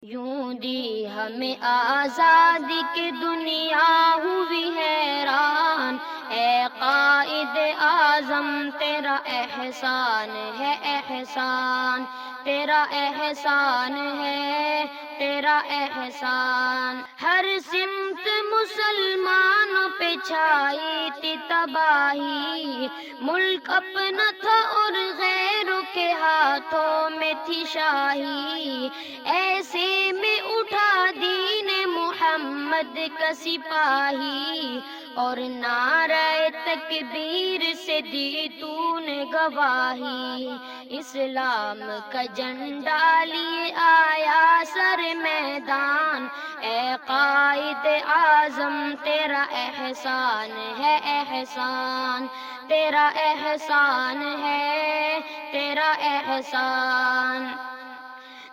یوں دی ہمیں آزادی کی دنیا ہوئی حیران، اے قائد اعظم تیرا احسان ہے احسان، تیرا احسان ہے تیرا احسان۔ ہر سمت مسلمانوں پہ چھائی تھی تباہی، ملک اپنا تھا اور غیروں کے ہاتھوں میں تھی شاہی، ایسے میں اٹھا دین محمد کا سپاہی، اور نعرہ تکبیر سے دی تو نے گواہی، اسلام کا جھنڈا لیے آیا سر میدان، اے قائد اعظم تیرا احسان ہے احسان، تیرا احسان ہے تیرا احسان۔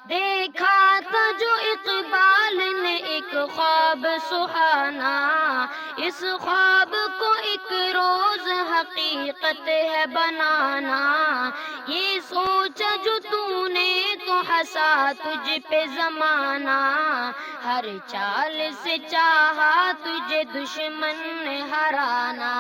دیکھا تھا جو اقبال نے ایک خواب سہانا، اس خواب کو ایک روز حقیقت ہے بنانا، یہ سوچا جو تو نے تو ہنسا تجھ پہ زمانہ، ہر چال سے چاہا تجھے دشمن نے ہرانا،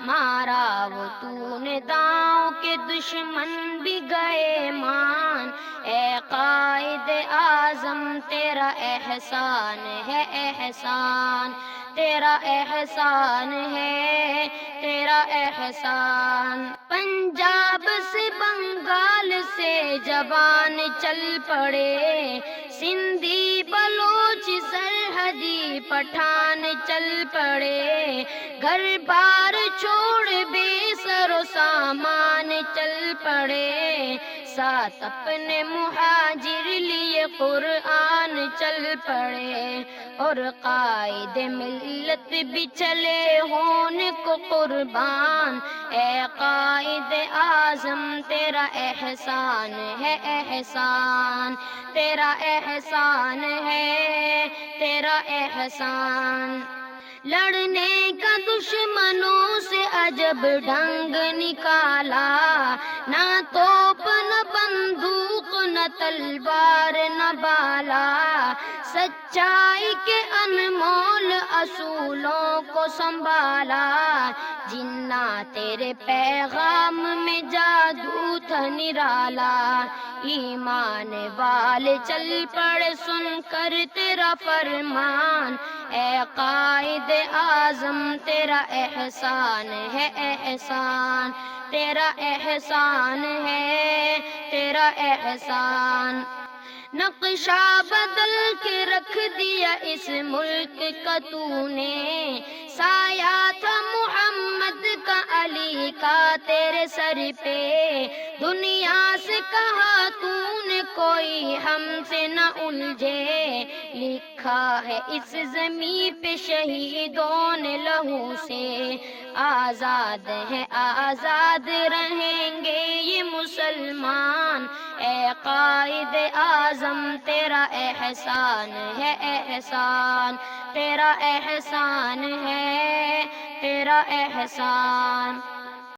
مارا وہ تو نے داؤں کے دشمن بھی گئے مان، اے قائد اعظم تیرا احسان ہے احسان، تیرا احسان ہے تیرا احسان۔ پنجاب سے بنگال سے جوان چل پڑے، سندھی بلوچ سرحدی پٹھان چل پڑے، گھر بار چھوڑ بے سر و سامان چل پڑے، ساتھ اپنے مہاجر لیے قرآن چل پڑے، اور قائد ملت بھی چلے ہونے کو قربان، اے قائد اعظم تیرا احسان ہے احسان، تیرا احسان ہے تیرا احسان۔ لڑنے کا دشمنوں سے عجب ڈھنگ نکالا، نہ توپ نہ بندوق نہ تلوار نہ بالا، سچائی کے انمول اصولوں کو سنبھالا، جنا تیرے پیغام میں جادو تھا نرالا، ایمان والے چل پڑے سن کر تیرا فرمان، اے قائد اعظم تیرا احسان ہے احسان، تیرا احسان ہے تیرا احسان۔ نقشہ بدل کے رکھ دیا اس ملک کا تو نے، سایہ تھا محمد کا علی کا تیرے سر پہ، دنیا سے کہا تو نے کوئی ہم سے نہ الجھے، لکھا ہے اس زمین پہ شہیدوں نے لہو سے، آزاد ہیں آزاد رہیں گے یہ مسلمان، اے قائد اعظم تیرا احسان ہے احسان، تیرا احسان ہے تیرا احسان۔